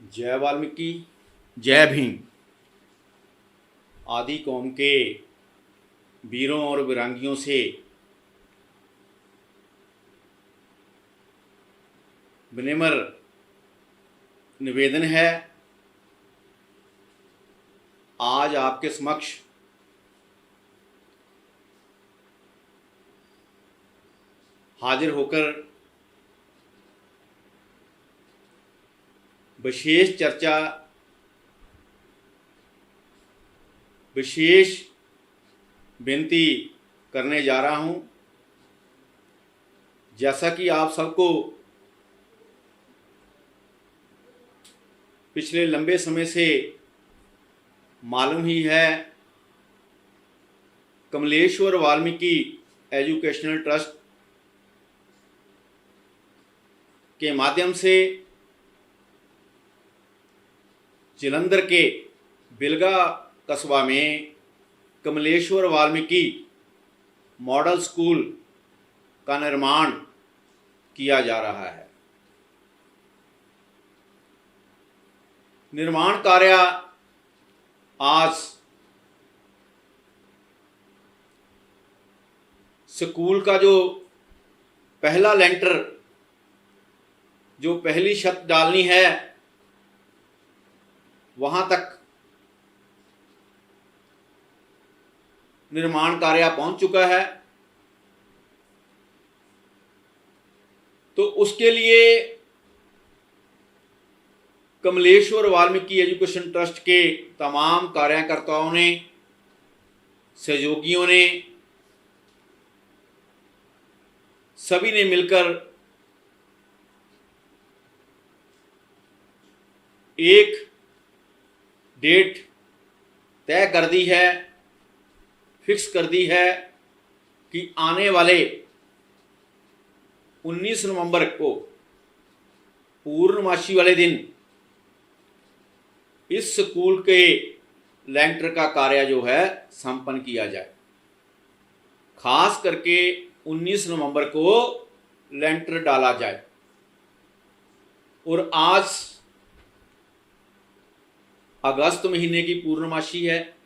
जय वाल्मीकि, जय भीम। आदि कौम के वीरों और वीरांगियों से विनम्र निवेदन है, आज आपके समक्ष हाजिर होकर विशेष चर्चा, विशेष विनती करने जा रहा हूं। जैसा कि आप सबको पिछले लंबे समय से मालूम ही है, कमलेश्वर वाल्मीकि एजुकेशनल ट्रस्ट के माध्यम से जालंधर के बिलगा कस्बा में कमलेश्वर वाल्मीकि मॉडल स्कूल का निर्माण किया जा रहा है। निर्माण कार्य आज स्कूल का जो पहला लेंटर, जो पहली छत डालनी है, वहां तक निर्माण कार्य पहुंच चुका है। तो उसके लिए कमलेश्वर वाल्मीकि एजुकेशन ट्रस्ट के तमाम कार्यकर्ताओं ने, सहयोगियों ने, सभी ने मिलकर एक डेट तय कर दी है, फिक्स कर दी है कि आने वाले 19 नवंबर को पूर्णमासी वाले दिन इस स्कूल के लेंटर का कार्य जो है संपन्न किया जाए। खास करके 19 नवंबर को लेंटर डाला जाए। और आज अगस्त महीने की पूर्णमासी है।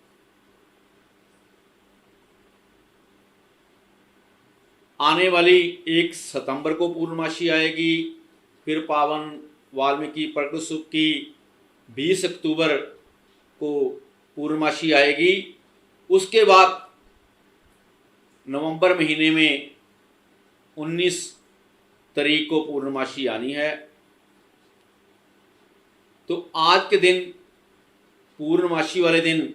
आने वाली 1 सितंबर को पूर्णमासी आएगी। फिर पावन वाल्मीकि प्रकट उत्सव की 20 अक्टूबर को पूर्णमासी आएगी। उसके बाद नवंबर महीने में 19 तारीख को पूर्णमासी आनी है। तो आज के दिन, पूर्णमासी वाले दिन,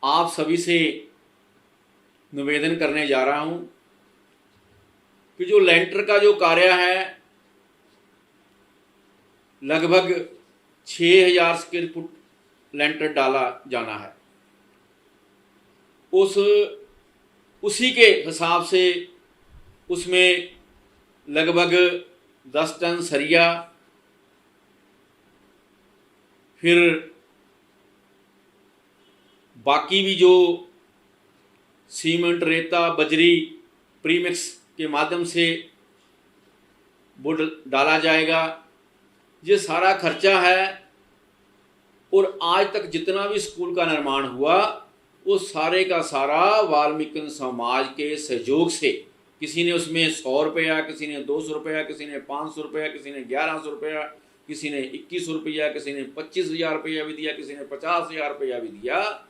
आप सभी से निवेदन करने जा रहा हूं कि जो लेंटर का जो कार्य है, लगभग 6000 स्क्वायर फुट लेंटर डाला जाना है। उसी के हिसाब से उसमें लगभग 10 टन सरिया, फिर बाकी भी जो सीमेंट, रेता, बजरी, प्रीमिक्स के माध्यम से वो डाला जाएगा। ये सारा खर्चा है। और आज तक जितना भी स्कूल का निर्माण हुआ, वो सारे का सारा वाल्मीकि समाज के सहयोग से, किसी ने उसमें 100 रुपया, किसी ने 200 रुपया, किसी ने 500 रुपया, किसी ने 1100 रुपया, किसी ने 2100 रुपया, किसी ने 25,000 रुपया भी दिया, किसी ने 50,000 रुपया भी दिया।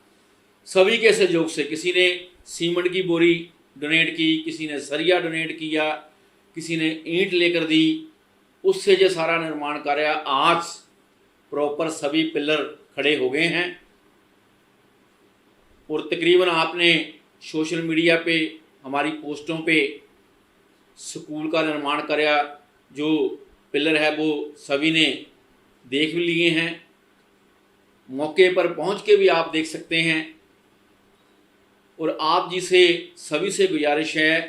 सभी के सहयोग से, किसी ने सीमेंट की बोरी डोनेट की, किसी ने सरिया डोनेट किया, किसी ने ईंट लेकर दी। उससे जो सारा निर्माण कार्य आज प्रॉपर सभी पिलर खड़े हो गए हैं। और तकरीबन आपने सोशल मीडिया पे, हमारी पोस्टों पे स्कूल का निर्माण कार्य जो पिलर है वो सभी ने देख भी लिए हैं। मौके पर पहुंच के भी आप देख सकते हैं। और आप जी से, सभी से गुजारिश है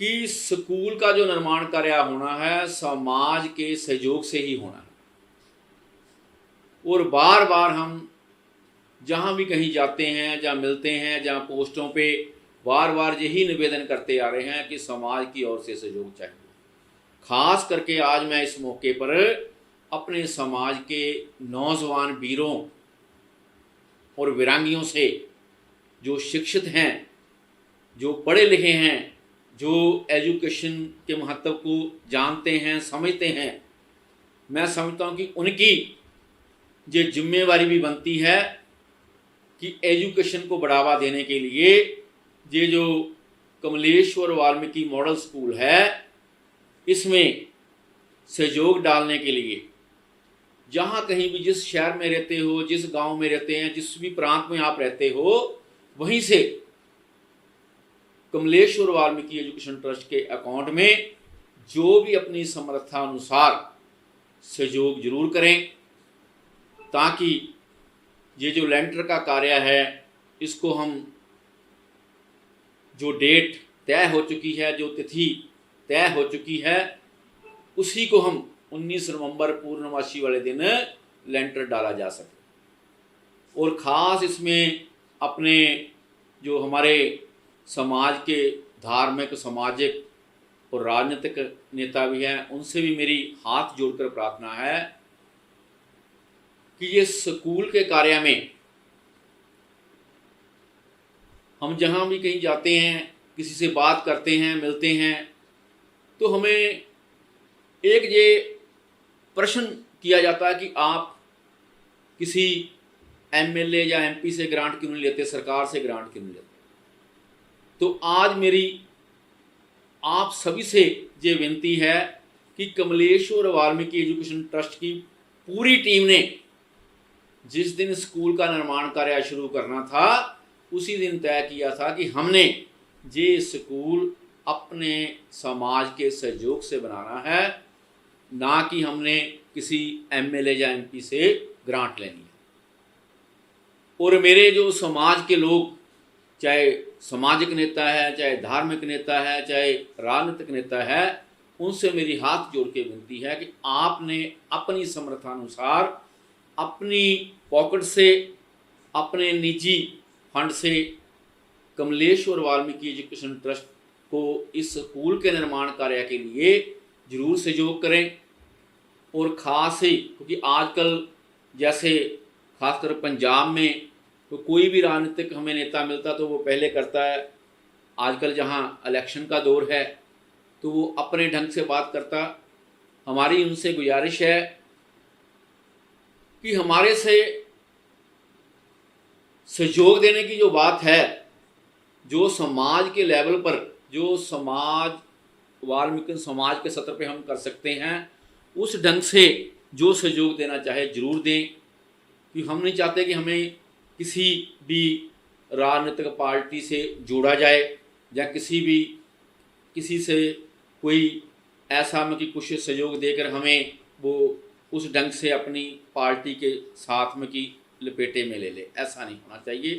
कि स्कूल का जो निर्माण कार्य होना है, समाज के सहयोग से ही होना है। और बार बार हम जहाँ भी कहीं जाते हैं, जहाँ मिलते हैं, जहाँ पोस्टों पे बार बार यही निवेदन करते आ रहे हैं कि समाज की ओर से सहयोग चाहिए। खास करके आज मैं इस मौके पर अपने समाज के नौजवान वीरों और वीरांगियों से, जो शिक्षित हैं, जो पढ़े लिखे हैं, जो एजुकेशन के महत्व को जानते हैं, समझते हैं, मैं समझता हूँ कि उनकी ये जिम्मेवारी भी बनती है कि एजुकेशन को बढ़ावा देने के लिए ये जो कमलेश्वर वाल्मीकि मॉडल स्कूल है, इसमें सहयोग डालने के लिए जहाँ कहीं भी, जिस शहर में रहते हो, जिस गांव में रहते हैं, जिस भी प्रांत में आप रहते हो, वहीं से कमलेश्वर वाल्मीकि एजुकेशन ट्रस्ट के अकाउंट में जो भी अपनी समर्था अनुसार सहयोग जरूर करें, ताकि ये जो लेंटर का कार्य है इसको हम, जो डेट तय हो चुकी है, जो तिथि तय हो चुकी है, उसी को हम 19 नवंबर पूर्णमासी वाले दिन लेंटर डाला जा सके। और ख़ास इसमें अपने जो हमारे समाज के धार्मिक, सामाजिक और राजनीतिक नेता भी हैं, उनसे भी मेरी हाथ जोड़कर प्रार्थना है कि ये स्कूल के कार्य में हम जहाँ भी कहीं जाते हैं, किसी से बात करते हैं, मिलते हैं, तो हमें एक ये प्रश्न किया जाता है कि आप किसी एमएलए या एमपी से ग्रांट क्यों नहीं लेते, सरकार से ग्रांट क्यों नहीं लेते। तो आज मेरी आप सभी से ये विनती है कि कमलेश्वर वाल्मीकि एजुकेशन ट्रस्ट की पूरी टीम ने जिस दिन स्कूल का निर्माण कार्य शुरू करना था, उसी दिन तय किया था कि हमने ये स्कूल अपने समाज के सहयोग से बनाना है, ना कि हमने किसी एमएलए या एमपी से ग्रांट लेनी है। और मेरे जो समाज के लोग, चाहे सामाजिक नेता है, चाहे धार्मिक नेता है, चाहे राजनीतिक नेता है, उनसे मेरी हाथ जोड़ के विनती है कि आपने अपनी समर्थानुसार, अपनी पॉकेट से, अपने निजी फंड से कमलेश्वर वाल्मीकि एजुकेशन ट्रस्ट को इस स्कूल के निर्माण कार्य के लिए जरूर सहयोग करें। और ख़ास ही क्योंकि आजकल जैसे खासकर पंजाब में तो कोई भी राजनीतिक हमें नेता मिलता तो वो पहले करता है, आजकल जहाँ इलेक्शन का दौर है तो वो अपने ढंग से बात करता। हमारी उनसे गुजारिश है कि हमारे से सहयोग देने की जो बात है, जो समाज के लेवल पर, जो समाज वाल्मीकि समाज के सतर पे हम कर सकते हैं, उस ढंग से जो सहयोग देना चाहे जरूर दें। कि हम नहीं चाहते कि हमें किसी भी राजनीतिक पार्टी से जोड़ा जाए या किसी से कोई ऐसा में कि कुछ सहयोग देकर हमें वो उस ढंग से अपनी पार्टी के साथ में की लपेटे में ले ले, ऐसा नहीं होना चाहिए।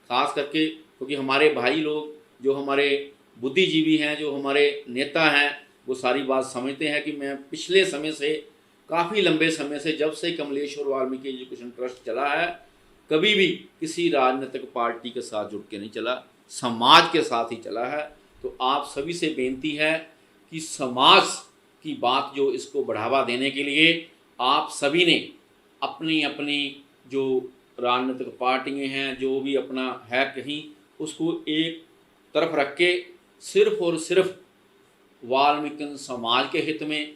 खास करके क्योंकि हमारे भाई लोग, जो हमारे बुद्धिजीवी हैं, जो हमारे नेता हैं, वो सारी बात समझते हैं कि मैं पिछले समय से, काफ़ी लंबे समय से, जब से कमलेश्वर वाल्मीकि एजुकेशन ट्रस्ट चला है, कभी भी किसी राजनीतिक पार्टी के साथ जुड़ के नहीं चला, समाज के साथ ही चला है। तो आप सभी से बेनती है कि समाज की बात जो, इसको बढ़ावा देने के लिए आप सभी ने अपनी अपनी जो राजनीतिक पार्टियाँ हैं, जो भी अपना है कहीं, उसको एक तरफ रख के सिर्फ और सिर्फ वाल्मीकि समाज के हित में,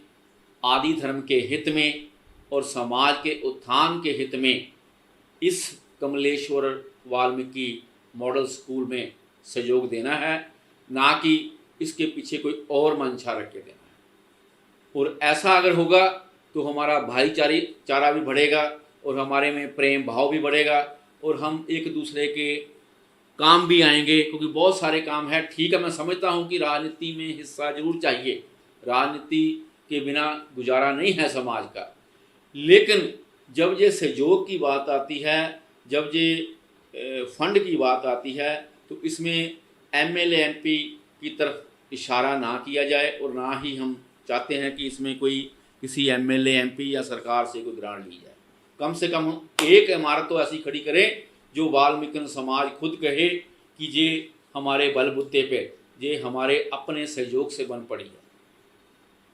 आदि धर्म के हित में और समाज के उत्थान के हित में इस कमलेश्वर वाल्मीकि मॉडल स्कूल में सहयोग देना है, ना कि इसके पीछे कोई और मंशा रख के देना है। और ऐसा अगर होगा तो हमारा भाईचारा भी बढ़ेगा और हमारे में प्रेम भाव भी बढ़ेगा और हम एक दूसरे के काम भी आएंगे। क्योंकि बहुत सारे काम है, ठीक है, मैं समझता हूँ कि राजनीति में हिस्सा जरूर चाहिए, राजनीति के बिना गुजारा नहीं है समाज का, लेकिन जब ये सहयोग की बात आती है, जब ये फंड की बात आती है, तो इसमें एमएलए एमपी की तरफ इशारा ना किया जाए और ना ही हम चाहते हैं कि इसमें कोई किसी एमएलए एमपी या सरकार से कोई ग्रांट ली जाए। कम से कम एक इमारत तो ऐसी खड़ी करें जो वाल्मीकि समाज खुद कहे कि ये हमारे बलबूते पे, ये हमारे अपने सहयोग से बन पड़ी है।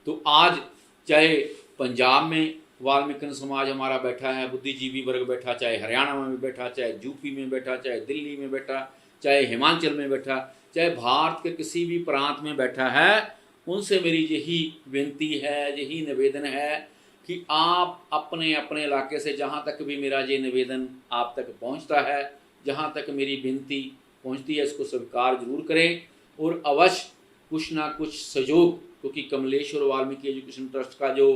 तो आज चाहे पंजाब में वाल्मीकि समाज हमारा बैठा है, बुद्धिजीवी वर्ग बैठा, चाहे हरियाणा में बैठा, चाहे यूपी में बैठा, चाहे दिल्ली में बैठा, चाहे हिमाचल में बैठा, चाहे भारत के किसी भी प्रांत में बैठा है, उनसे मेरी यही विनती है, यही निवेदन है कि आप अपने अपने इलाके से, जहाँ तक भी मेरा ये निवेदन आप तक पहुँचता है, जहाँ तक मेरी विनती पहुँचती है, इसको स्वीकार जरूर करें और अवश्य कुछ ना कुछ सहयोग, क्योंकि कमलेश्वर वाल्मीकि एजुकेशन ट्रस्ट का जो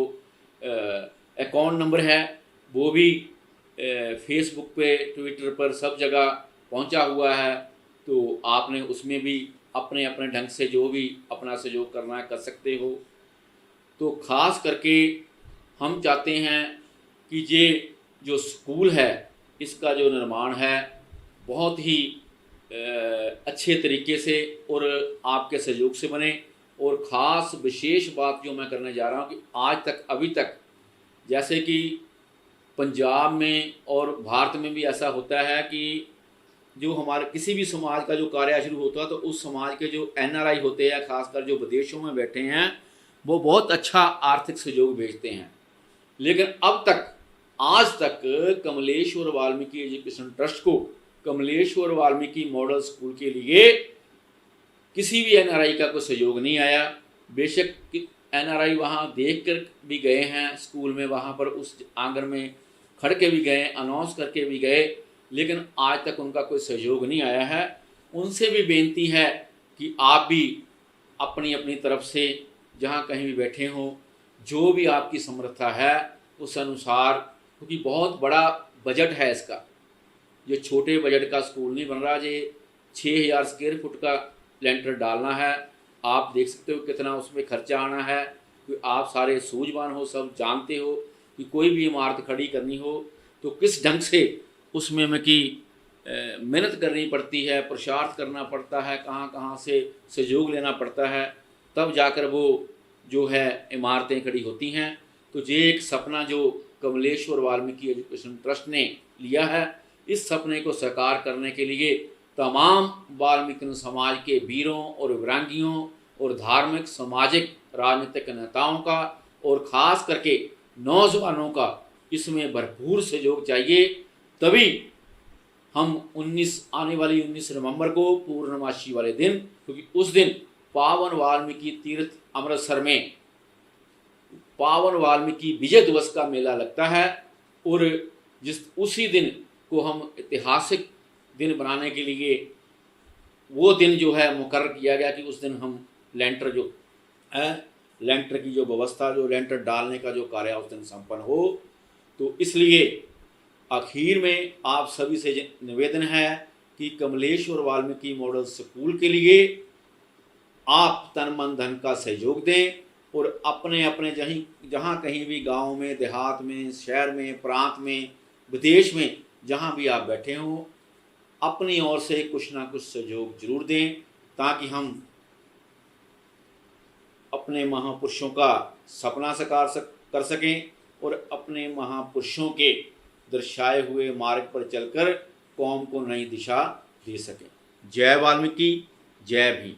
अकाउंट नंबर है वो भी फेसबुक पे, ट्विटर पर, सब जगह पहुंचा हुआ है। तो आपने उसमें भी अपने अपने ढंग से जो भी अपना सहयोग करना है कर सकते हो। तो ख़ास करके हम चाहते हैं कि ये जो स्कूल है इसका जो निर्माण है बहुत ही अच्छे तरीके से और आपके सहयोग से बने। और ख़ास विशेष बात जो मैं करने जा रहा हूँ कि आज तक, अभी तक, जैसे कि पंजाब में और भारत में भी ऐसा होता है कि जो हमारे किसी भी समाज का जो कार्य शुरू होता है तो उस समाज के जो NRI होते हैं, खासकर जो विदेशों में बैठे हैं, वो बहुत अच्छा आर्थिक सहयोग भेजते हैं। लेकिन अब तक, आज तक कमलेश्वर वाल्मीकि एजुकेशन ट्रस्ट को कमलेश्वर वाल्मीकि मॉडल स्कूल के लिए किसी भी NRI का कोई सहयोग नहीं आया। बेशक NRI वहाँ देख कर भी गए हैं स्कूल में, वहाँ पर उस आंगन में खड़ के भी गए, अनाउंस करके भी गए, लेकिन आज तक उनका कोई सहयोग नहीं आया है। उनसे भी बेनती है कि आप भी अपनी अपनी तरफ से जहाँ कहीं भी बैठे हों, जो भी आपकी समर्था है उस अनुसार, क्योंकि बहुत बड़ा बजट है इसका, ये छोटे बजट का स्कूल नहीं बन रहा। ये 6000 स्क्वायर फुट का लेंटर डालना है। आप देख सकते हो कितना उसमें खर्चा आना है। कि आप सारे सूझवान हो, सब जानते हो कि कोई भी इमारत खड़ी करनी हो तो किस ढंग से उसमें में की मेहनत करनी पड़ती है, पुरुषार्थ करना पड़ता है, कहाँ कहाँ से सहयोग लेना पड़ता है, तब जाकर वो जो है इमारतें खड़ी होती हैं। तो ये एक सपना जो कमलेश्वर वाल्मीकि एजुकेशन ट्रस्ट ने लिया है, इस सपने को साकार करने के लिए तमाम वाल्मीकि समाज के वीरों और वीरांगियों और धार्मिक, सामाजिक, राजनीतिक नेताओं का और ख़ास करके नौजवानों का इसमें भरपूर सहयोग चाहिए। तभी हम आने वाली 19 नवंबर को पूर्णमासी वाले दिन, क्योंकि उस दिन पावन वाल्मीकि तीर्थ अमृतसर में पावन वाल्मीकि विजय दिवस का मेला लगता है और उसी दिन को हम ऐतिहासिक दिन बनाने के लिए वो दिन जो है मुकर्रर किया गया कि उस दिन हम लेंटर जो है, लेंटर की जो व्यवस्था, जो लेंटर डालने का जो कार्य उस दिन संपन्न हो। तो इसलिए आखिर में आप सभी से निवेदन है कि कमलेश्वर वाल्मीकि मॉडल स्कूल के लिए आप तन मन धन का सहयोग दें और अपने अपने जहाँ कहीं भी गांव में, देहात में, शहर में, प्रांत में, विदेश में, जहाँ भी आप बैठे हों, अपनी ओर से कुछ ना कुछ सहयोग जरूर दें ताकि हम अपने महापुरुषों का सपना साकार कर सकें और अपने महापुरुषों के दर्शाए हुए मार्ग पर चलकर कौम को नई दिशा दे सकें। जय वाल्मीकि, जय भीम।